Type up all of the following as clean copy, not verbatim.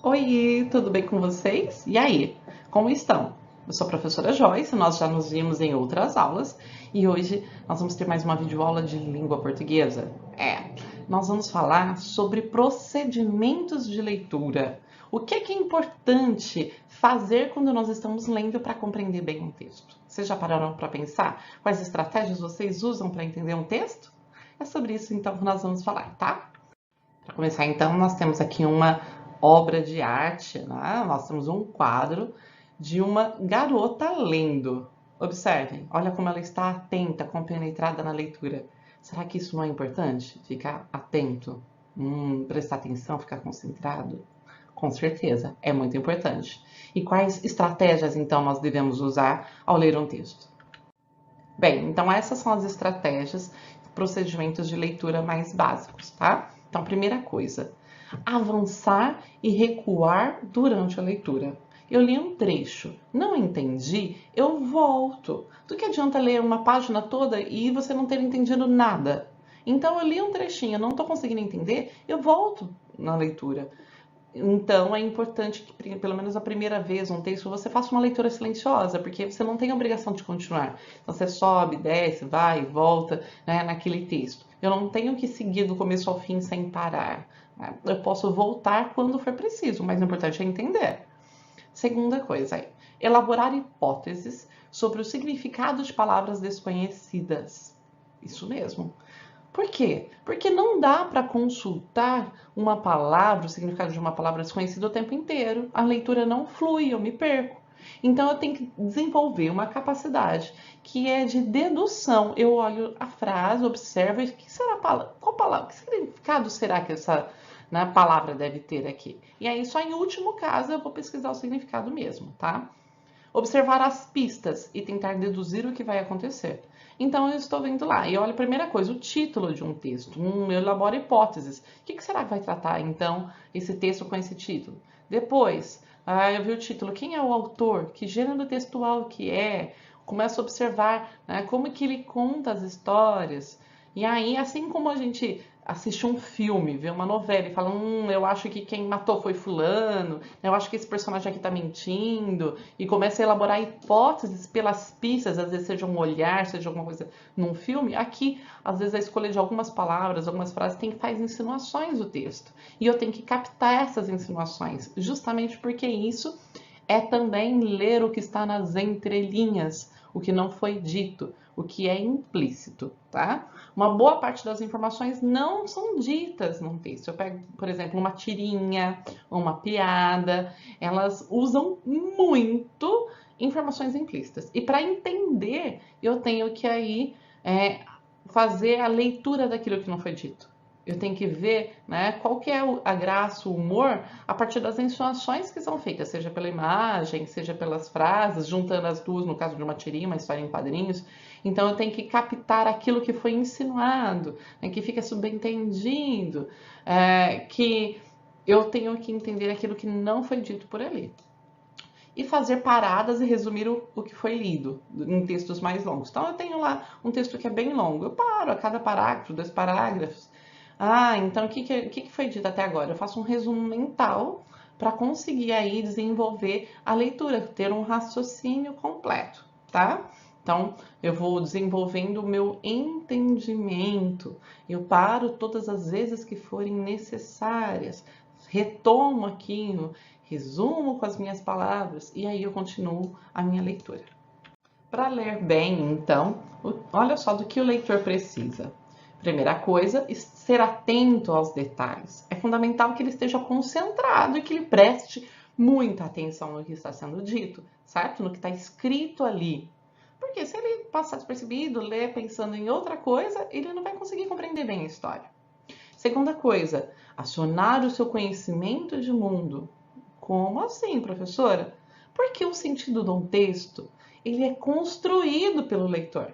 Oi, tudo bem com vocês? E aí, como estão? Eu sou a professora Joyce, nós já nos vimos em outras aulas e hoje nós vamos ter mais uma videoaula de língua portuguesa. Nós vamos falar sobre procedimentos de leitura. O que é importante fazer quando nós estamos lendo para compreender bem um texto? Vocês já pararam para pensar quais estratégias vocês usam para entender um texto? É sobre isso então que nós vamos falar, tá? Para começar, então, nós temos aqui uma obra de arte, né? Nós temos um quadro de uma garota lendo. Observem, olha como ela está atenta, compenetrada na leitura. Será que isso não é importante? Ficar atento, prestar atenção, ficar concentrado? Com certeza, é muito importante. E quais estratégias, então, nós devemos usar ao ler um texto? Bem, então essas são as estratégias, procedimentos de leitura mais básicos, tá? Então, primeira coisa, avançar e recuar durante a leitura. Eu li um trecho, não entendi, eu volto. Do que adianta ler uma página toda e você não ter entendido nada? Então, eu li um trechinho, não estou conseguindo entender, eu volto na leitura. Então, é importante que, pelo menos a primeira vez, um texto, você faça uma leitura silenciosa, porque você não tem a obrigação de continuar. Então, você sobe, desce, vai e volta, né, naquele texto. Eu não tenho que seguir do começo ao fim sem parar. Né? Eu posso voltar quando for preciso, mas o importante é entender. Segunda coisa, elaborar hipóteses sobre o significado de palavras desconhecidas. Isso mesmo. Por quê? Porque não dá para consultar uma palavra, o significado de uma palavra desconhecida o tempo inteiro. A leitura não flui, eu me perco. Então eu tenho que desenvolver uma capacidade que é de dedução. Eu olho a frase, observo, e que será qual palavra, que significado será que essa palavra deve ter aqui? E aí só em último caso eu vou pesquisar o significado mesmo, tá? Observar as pistas e tentar deduzir o que vai acontecer. Então, eu estou vendo lá e olha a primeira coisa, o título de um texto. Eu elaboro hipóteses. O que será que vai tratar, então, esse texto com esse título? Depois, eu vi o título. Quem é o autor? Que gênero textual que é? Começo a observar, né, como que ele conta as histórias. E aí, assim como a gente assiste um filme, vê uma novela e fala, eu acho que quem matou foi fulano, eu acho que esse personagem aqui tá mentindo, e começa a elaborar hipóteses pelas pistas, às vezes seja um olhar, seja alguma coisa num filme, aqui, às vezes a escolha de algumas palavras, algumas frases, faz insinuações do texto, e eu tenho que captar essas insinuações, justamente porque isso é também ler o que está nas entrelinhas, o que não foi dito, o que é implícito, tá? Uma boa parte das informações não são ditas num texto. Eu pego, por exemplo, uma tirinha, uma piada, elas usam muito informações implícitas. E para entender, eu tenho que aí fazer a leitura daquilo que não foi dito. Eu tenho que ver, né, qual que é a graça, o humor, a partir das insinuações que são feitas, seja pela imagem, seja pelas frases, juntando as duas, no caso de uma tirinha, uma história em quadrinhos. Então, eu tenho que captar aquilo que foi insinuado, né, que fica subentendido, que eu tenho que entender aquilo que não foi dito por ali. E fazer paradas e resumir o que foi lido em textos mais longos. Então, eu tenho lá um texto que é bem longo, eu paro a cada parágrafo, 2 parágrafos. Então o que foi dito até agora? Eu faço um resumo mental para conseguir aí desenvolver a leitura, ter um raciocínio completo, tá? Então, eu vou desenvolvendo o meu entendimento. Eu paro todas as vezes que forem necessárias. Retomo aquilo, resumo com as minhas palavras e aí eu continuo a minha leitura. Para ler bem, então, olha só do que o leitor precisa. Primeira coisa, ser atento aos detalhes. É fundamental que ele esteja concentrado e que ele preste muita atenção no que está sendo dito, certo? No que está escrito ali. Porque se ele passar despercebido, ler pensando em outra coisa, ele não vai conseguir compreender bem a história. Segunda coisa, acionar o seu conhecimento de mundo. Como assim, professora? Porque o sentido de um texto, ele é construído pelo leitor.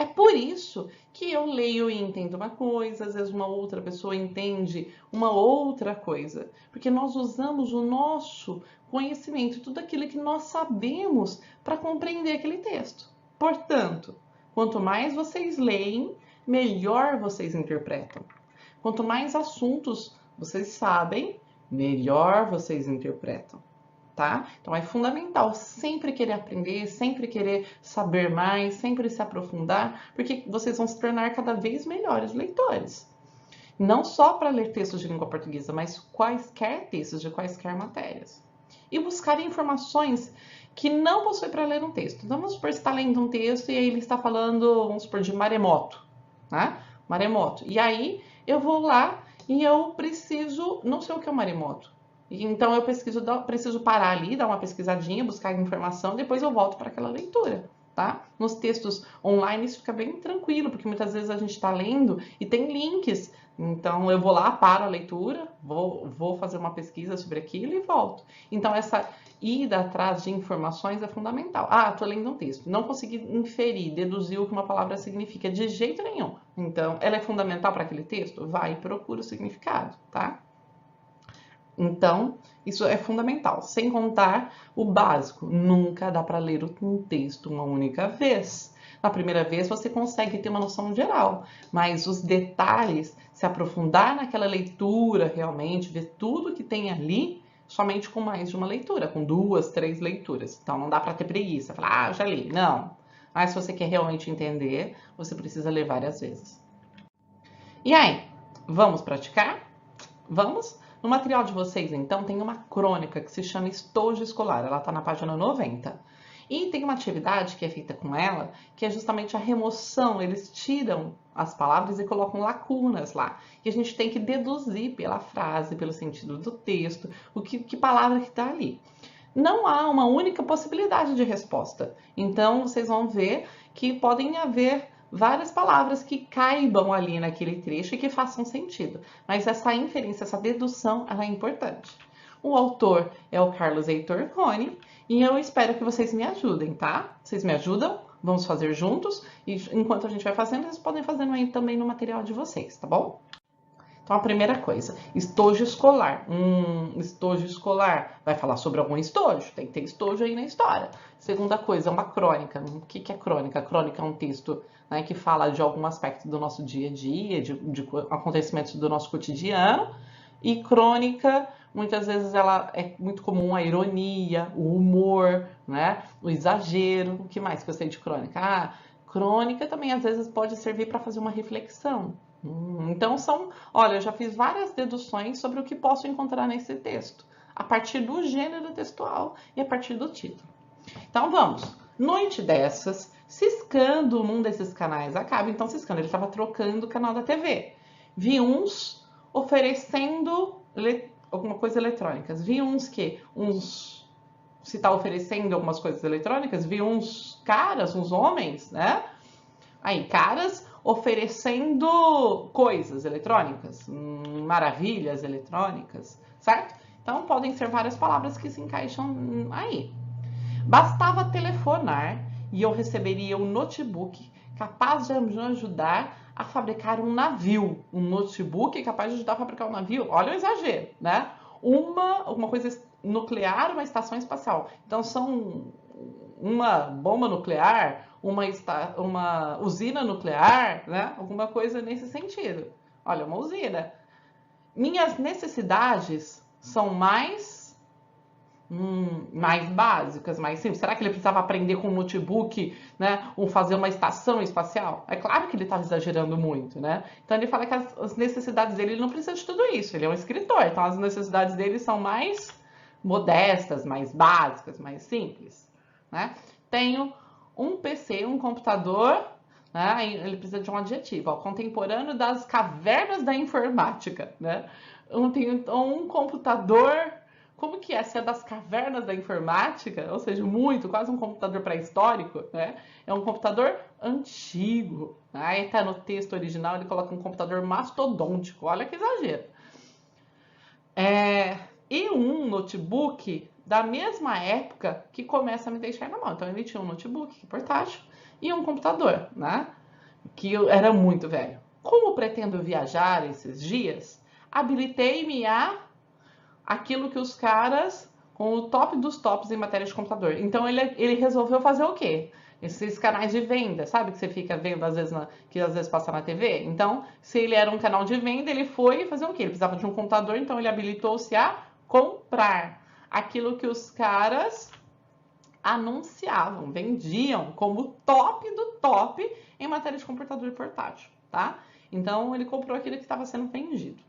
É por isso que eu leio e entendo uma coisa, às vezes uma outra pessoa entende uma outra coisa. Porque nós usamos o nosso conhecimento, tudo aquilo que nós sabemos para compreender aquele texto. Portanto, quanto mais vocês leem, melhor vocês interpretam. Quanto mais assuntos vocês sabem, melhor vocês interpretam, tá? Então é fundamental sempre querer aprender, sempre querer saber mais, sempre se aprofundar, porque vocês vão se tornar cada vez melhores leitores. Não só para ler textos de língua portuguesa, mas quaisquer textos de quaisquer matérias. E buscar informações que não possuem para ler um texto. Então, vamos supor que você está lendo um texto e aí ele está falando, vamos supor, de maremoto, né? Maremoto. E aí eu vou lá e eu preciso, não sei o que é um maremoto. Então eu preciso parar ali, dar uma pesquisadinha, buscar informação, depois eu volto para aquela leitura. Tá? Nos textos online isso fica bem tranquilo, porque muitas vezes a gente está lendo e tem links. Então eu vou lá, paro a leitura, vou fazer uma pesquisa sobre aquilo e volto. Então essa ida atrás de informações é fundamental. Ah, estou lendo um texto, não consegui inferir, deduzir o que uma palavra significa de jeito nenhum. Então ela é fundamental para aquele texto? Vai e procura o significado, tá? Então, isso é fundamental. Sem contar o básico, nunca dá para ler um texto uma única vez. Na primeira vez você consegue ter uma noção geral, mas os detalhes, se aprofundar naquela leitura realmente, ver tudo que tem ali, somente com mais de uma leitura, com 2, 3 leituras. Então não dá para ter preguiça, falar, ah, já li. Não. Mas se você quer realmente entender, você precisa ler várias vezes. E aí, vamos praticar? Vamos? No material de vocês, então, tem uma crônica que se chama Estojo Escolar. Ela está na página 90. E tem uma atividade que é feita com ela, que é justamente a remoção. Eles tiram as palavras e colocam lacunas lá. E a gente tem que deduzir pela frase, pelo sentido do texto, que palavra que está ali. Não há uma única possibilidade de resposta. Então, vocês vão ver que podem haver várias palavras que caibam ali naquele trecho e que façam sentido. Mas essa inferência, essa dedução, ela é importante. O autor é o Carlos Heitor Coni e eu espero que vocês me ajudem, tá? Vocês me ajudam? Vamos fazer juntos e enquanto a gente vai fazendo, vocês podem fazer aí também no material de vocês, tá bom? Então, a primeira coisa, estojo escolar. Estojo escolar vai falar sobre algum estojo, tem que ter estojo aí na história. Segunda coisa, uma crônica. O que é crônica? Crônica é um texto, né, que fala de algum aspecto do nosso dia a dia, de acontecimentos do nosso cotidiano. E crônica, muitas vezes, ela é muito comum a ironia, o humor, né, o exagero. O que mais que eu sei de crônica? Ah, crônica também, às vezes, pode servir para fazer uma reflexão. Então olha, eu já fiz várias deduções sobre o que posso encontrar nesse texto, a partir do gênero textual e a partir do título. Então vamos, noite dessas, ciscando num desses canais, acaba então ciscando, ele estava trocando o canal da TV. Vi uns oferecendo alguma coisa eletrônicas, vi se está oferecendo algumas coisas eletrônicas, vi uns caras, uns homens, né? Aí, caras oferecendo coisas eletrônicas, maravilhas eletrônicas, certo? Então, podem ser várias palavras que se encaixam aí. Bastava telefonar e eu receberia um notebook capaz de me ajudar a fabricar um navio. Um notebook capaz de ajudar a fabricar um navio. Olha o exagero, né? Uma coisa nuclear, uma estação espacial. Então, são uma bomba nuclear, uma usina nuclear, né? Alguma coisa nesse sentido. Olha, uma usina. Minhas necessidades são mais básicas, mais simples. Será que ele precisava aprender com um notebook, né? Ou fazer uma estação espacial? É claro que ele estava exagerando muito, né? Então ele fala que as necessidades dele, ele não precisa de tudo isso. Ele é um escritor, então as necessidades dele são mais modestas, mais básicas, mais simples, né? Tenho um PC, um computador, né? Ele precisa de um adjetivo, ó, contemporâneo das cavernas da informática, né? Tenho um computador, como que é? Se é das cavernas da informática, ou seja, quase um computador pré-histórico, né? É um computador antigo. Aí tá no texto original, ele coloca um computador mastodôntico, olha que exagero. E um notebook da mesma época que começa a me deixar na mão. Então ele tinha um notebook portátil e um computador, né? Que era muito velho. Como pretendo viajar esses dias, habilitei-me a aquilo que os caras com o top dos tops em matéria de computador. Então ele resolveu fazer o quê? Esses canais de venda, sabe? Que você fica vendo às vezes que às vezes passa na TV. Então, se ele era um canal de venda, ele foi fazer o quê? Ele precisava de um computador, então ele habilitou-se a comprar aquilo que os caras anunciavam, vendiam como top do top em matéria de computador portátil, tá? Então, ele comprou aquilo que estava sendo vendido.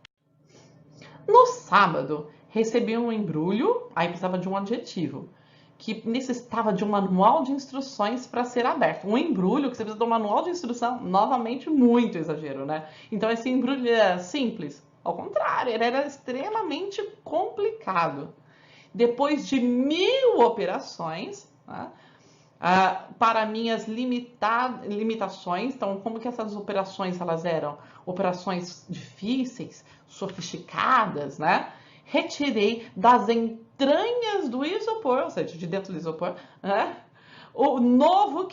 No sábado, recebi um embrulho, aí precisava de um adjetivo, que necessitava de um manual de instruções para ser aberto. Um embrulho que você precisa de um manual de instrução, novamente, muito exagero, né? Então, esse embrulho é simples. Ao contrário, ele era extremamente complicado. Depois de 1000 operações, né, para minhas limitações, então como que essas operações elas eram? Operações difíceis, sofisticadas, né? Retirei das entranhas do isopor, ou seja, de dentro do isopor, né? O novo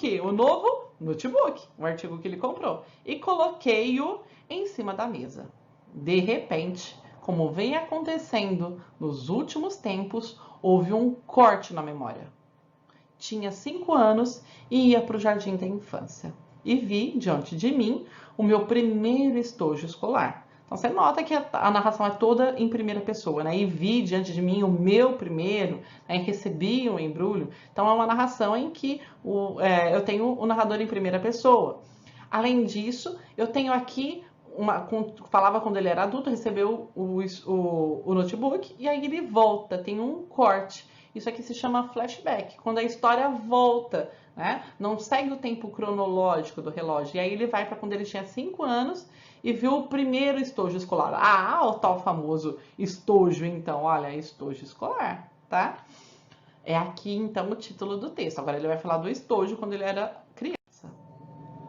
notebook, o artigo que ele comprou, e coloquei-o em cima da mesa. De repente, como vem acontecendo nos últimos tempos, houve um corte na memória. Tinha 5 anos e ia para o jardim da infância. E vi, diante de mim, o meu primeiro estojo escolar. Então, você nota que a narração é toda em primeira pessoa, né? E vi diante de mim o meu primeiro, né? E recebi um embrulho. Então, é uma narração em que eu tenho o narrador em primeira pessoa. Além disso, eu tenho aqui falava quando ele era adulto, recebeu o notebook e aí ele volta, tem um corte. Isso aqui se chama flashback, quando a história volta, né? Não segue o tempo cronológico do relógio. E aí ele vai para quando ele tinha 5 anos e viu o primeiro estojo escolar. O tal famoso estojo, então, olha, estojo escolar, tá? É aqui, então, o título do texto. Agora ele vai falar do estojo quando ele era criança.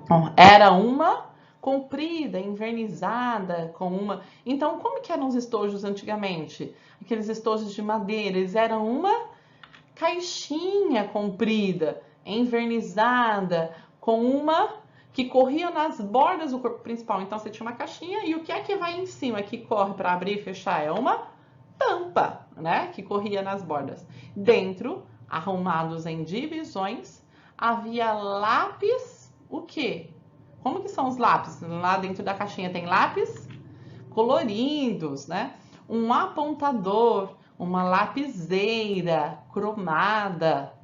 Então, era uma comprida, invernizada, com uma... Então, como que eram os estojos antigamente? Aqueles estojos de madeira, eles eram uma caixinha comprida, envernizada, com uma que corria nas bordas do corpo principal. Então, você tinha uma caixinha e o que é que vai em cima, que corre para abrir e fechar? É uma tampa, né? Que corria nas bordas. Dentro, arrumados em divisões, havia lápis, o quê? Como que são os lápis? Lá dentro da caixinha tem lápis coloridos, né? Um apontador, uma lapiseira cromada,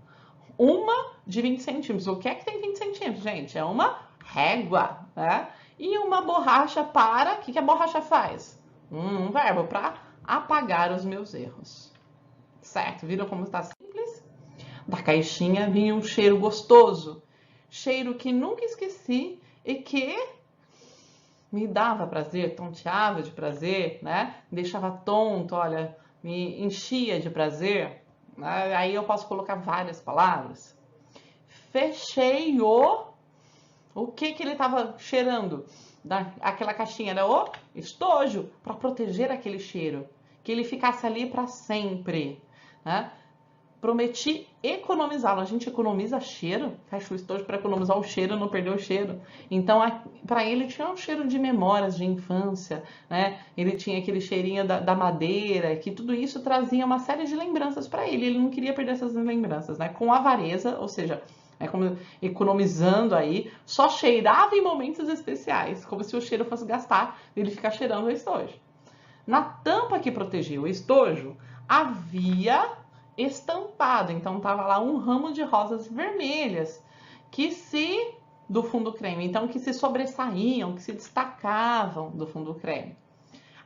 uma de 20 centímetros. O que é que tem 20 centímetros, gente? É uma régua, né? E uma borracha para... O que a borracha faz? Um verbo para apagar os meus erros. Certo? Viram como está simples? Da caixinha vinha um cheiro gostoso. Cheiro que nunca esqueci e que me dava prazer, tonteava de prazer, né? Me deixava tonto, olha, me enchia de prazer. Aí eu posso colocar várias palavras. Fechei o que ele estava cheirando? Aquela caixinha era o estojo, para proteger aquele cheiro, que ele ficasse ali para sempre, né? Prometi economizá-lo. A gente economiza cheiro, fecha o estojo para economizar o cheiro, não perder o cheiro. Então, para ele tinha um cheiro de memórias de infância, né? Ele tinha aquele cheirinho da madeira, que tudo isso trazia uma série de lembranças para ele. Ele não queria perder essas lembranças, né? Com avareza, ou seja, como economizando aí, só cheirava em momentos especiais, como se o cheiro fosse gastar, ele ficar cheirando o estojo. Na tampa que protegia o estojo, havia estampado, então tava lá um ramo de rosas vermelhas do fundo creme, então que se sobressaíam, que se destacavam do fundo creme.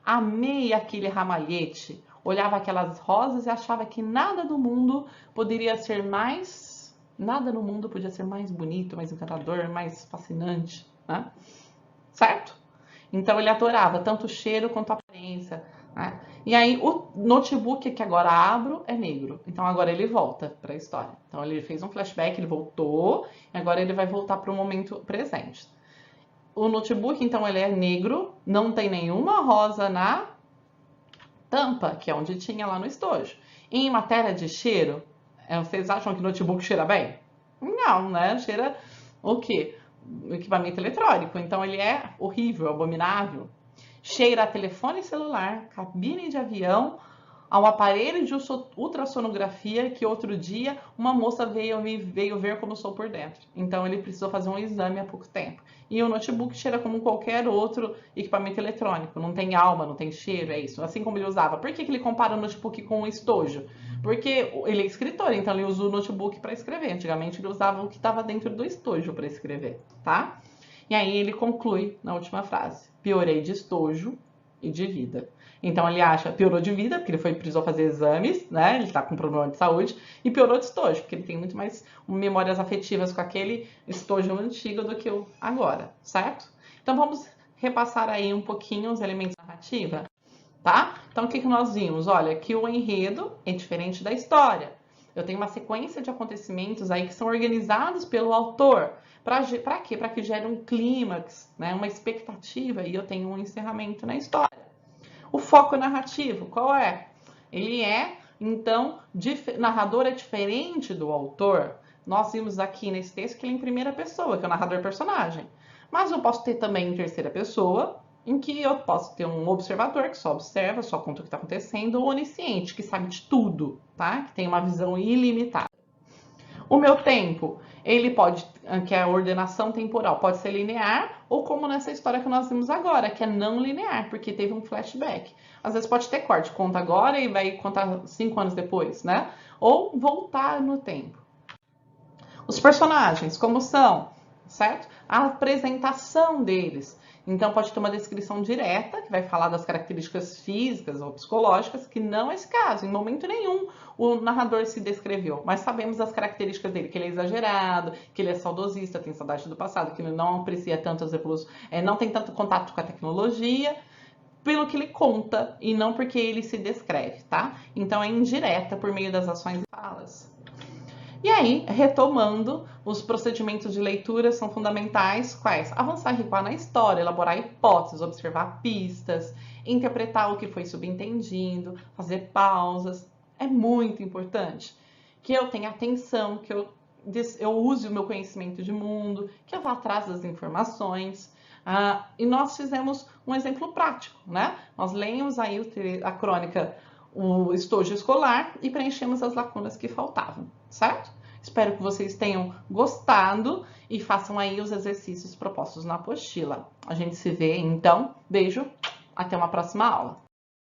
Amei aquele ramalhete, olhava aquelas rosas e achava que nada no mundo podia ser mais bonito, mais encantador, mais fascinante, né? Certo? Então ele adorava tanto o cheiro quanto a aparência, né? E aí o notebook que agora abro é negro. Então agora ele volta para a história. Então ele fez um flashback, ele voltou, e agora ele vai voltar para o momento presente. O notebook, então, ele é negro, não tem nenhuma rosa na tampa, que é onde tinha lá no estojo. Em matéria de cheiro, vocês acham que o notebook cheira bem? Não, né? Cheira o quê? Equipamento eletrônico. Então ele é horrível, abominável. Cheira a telefone celular, cabine de avião, ao aparelho de ultrassonografia que outro dia uma moça veio ver como sou por dentro. Então ele precisou fazer um exame há pouco tempo. E o notebook cheira como qualquer outro equipamento eletrônico. Não tem alma, não tem cheiro, é isso. Assim como ele usava. Por que ele compara o notebook com um estojo? Porque ele é escritor, então ele usa o notebook para escrever. Antigamente ele usava o que estava dentro do estojo para escrever, tá? E aí ele conclui na última frase: piorei de estojo e de vida. Então ele acha, piorou de vida, porque ele precisou fazer exames, né? Ele está com problema de saúde, e piorou de estojo, porque ele tem muito mais memórias afetivas com aquele estojo antigo do que o agora, certo? Então vamos repassar aí um pouquinho os elementos da narrativa, tá? Então o que nós vimos? Olha, que o enredo é diferente da história. Eu tenho uma sequência de acontecimentos aí que são organizados pelo autor. Para quê? Para que gere um clímax, né? Uma expectativa, e eu tenho um encerramento na história. O foco narrativo, qual é? Ele é, então, narrador é diferente do autor. Nós vimos aqui nesse texto que ele é em primeira pessoa, que é o narrador personagem. Mas eu posso ter também em terceira pessoa, em que eu posso ter um observador que só observa, só conta o que está acontecendo, ou onisciente, que sabe de tudo, tá? Que tem uma visão ilimitada. O meu tempo, ele pode, que é a ordenação temporal, pode ser linear, ou como nessa história que nós vimos agora, que é não linear, porque teve um flashback. Às vezes pode ter corte, conta agora e vai contar 5 anos depois, né? Ou voltar no tempo. Os personagens, como são, certo? A apresentação deles. Então pode ter uma descrição direta, que vai falar das características físicas ou psicológicas, que não é esse caso. Em momento nenhum o narrador se descreveu, mas sabemos as características dele, que ele é exagerado, que ele é saudosista, tem saudade do passado, que ele não aprecia tanto as evoluções, não tem tanto contato com a tecnologia, pelo que ele conta e não porque ele se descreve, tá? Então é indireta por meio das ações e falas. E aí, retomando, os procedimentos de leitura são fundamentais. Quais? Avançar e recuar na história, elaborar hipóteses, observar pistas, interpretar o que foi subentendido, fazer pausas. É muito importante que eu tenha atenção, que eu use o meu conhecimento de mundo, que eu vá atrás das informações. E nós fizemos um exemplo prático, né? Nós lemos aí a crônica, o estojo escolar, e preenchemos as lacunas que faltavam, certo? Espero que vocês tenham gostado e façam aí os exercícios propostos na apostila. A gente se vê então. Beijo, até uma próxima aula.